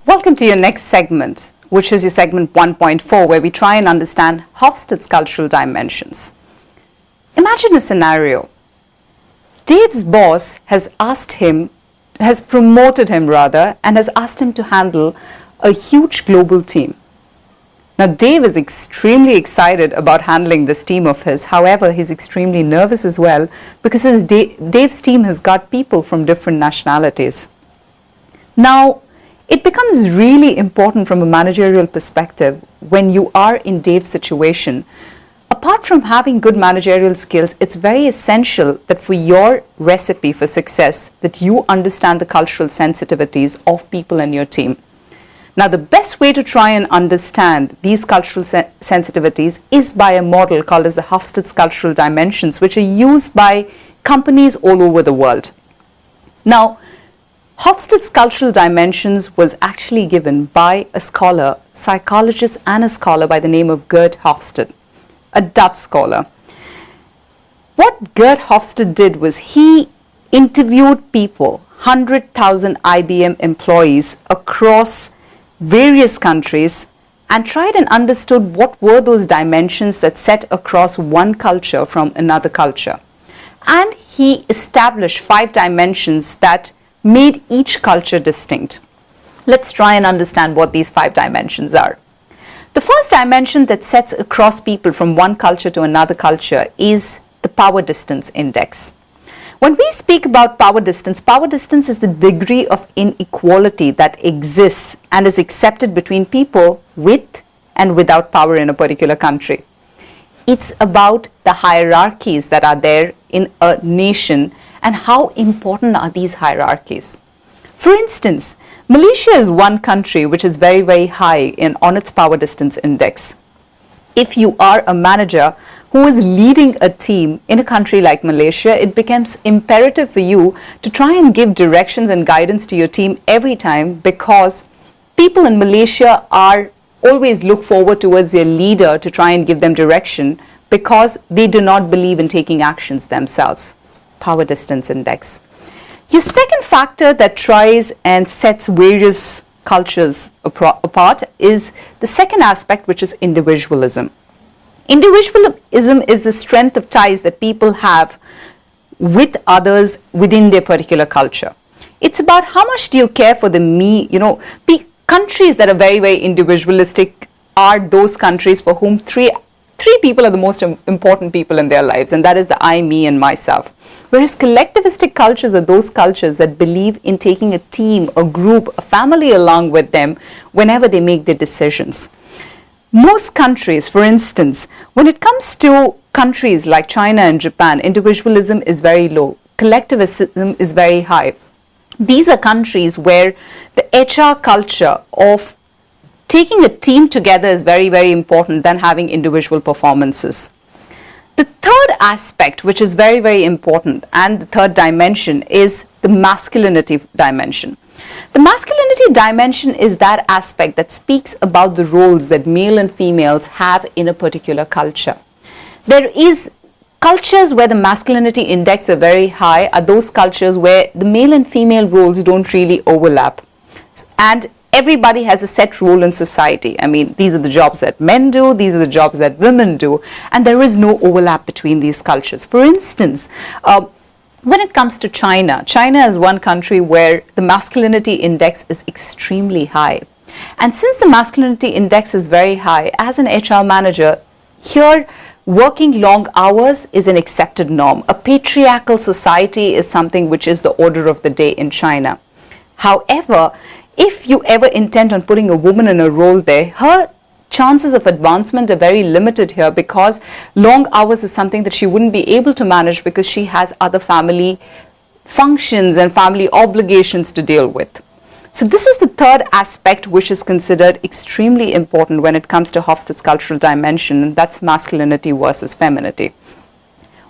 Welcome to your next segment, which is your segment 1.4, where we try and understand Hofstede's cultural dimensions. Imagine a scenario. Dave's boss has promoted him, and has asked him to handle a huge global team. Now, Dave is extremely excited about handling this team of his. However, he's extremely nervous as well because Dave's team has got people from different nationalities. Now, it becomes really important from a managerial perspective when you are in Dave's situation. Apart from having good managerial skills, it's very essential that for your recipe for success, that you understand the cultural sensitivities of people in your team. Now, the best way to try and understand these cultural sensitivities is by a model called as the Hofstede Cultural Dimensions, which are used by companies all over the world. Now, Hofstede's Cultural Dimensions was actually given by a scholar, psychologist and a scholar by the name of Gert Hofstede, a Dutch scholar. What Gert Hofstede did was he interviewed people, 100,000 IBM employees across various countries, and tried and understood what were those dimensions that set across one culture from another culture. And he established 5 dimensions that made each culture distinct. Let's try and understand what these 5 dimensions are. The first dimension that sets across people from one culture to another culture is the power distance index. When we speak about power distance is the degree of inequality that exists and is accepted between people with and without power in a particular country. It's about the hierarchies that are there in a nation and how important are these hierarchies. For instance, Malaysia is one country which is very, very high on its power distance index. If you are a manager who is leading a team in a country like Malaysia, it becomes imperative for you to try and give directions and guidance to your team every time, because people in Malaysia are always look forward towards their leader to try and give them direction because they do not believe in taking actions themselves. Power distance index. Your second factor that tries and sets various cultures apart is the second aspect, which is individualism. Individualism is the strength of ties that people have with others within their particular culture. It's about how much do you care for the me. Countries that are very, very individualistic are those countries for whom three people are the most important people in their lives, and that is the I, me, and myself. Whereas collectivistic cultures are those cultures that believe in taking a team, a group, a family along with them whenever they make their decisions. Most countries, for instance, when it comes to countries like China and Japan, individualism is very low, collectivism is very high. These are countries where the HR culture of taking a team together is very, very important than having individual performances. The third aspect, which is very, very important, and the third dimension is the masculinity dimension. The masculinity dimension is that aspect that speaks about the roles that male and females have in a particular culture. There is cultures where the masculinity index are very high, are those cultures where the male and female roles don't really overlap. And everybody has a set role in society. I mean, these are the jobs that men do, these are the jobs that women do, and there is no overlap between these cultures. For instance, when it comes to China, China is one country where the masculinity index is extremely high. And since the masculinity index is very high, as an HR manager, here working long hours is an accepted norm. A patriarchal society is something which is the order of the day in China. However, if you ever intend on putting a woman in a role there, her chances of advancement are very limited here, because long hours is something that she wouldn't be able to manage because she has other family functions and family obligations to deal with. So this is the third aspect which is considered extremely important when it comes to Hofstede's cultural dimension, and that's masculinity versus femininity.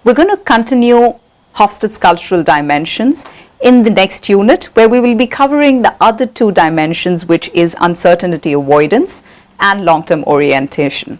We're going to continue Hofstede's cultural dimensions in the next unit, where we will be covering the other 2 dimensions, which is uncertainty avoidance and long-term orientation.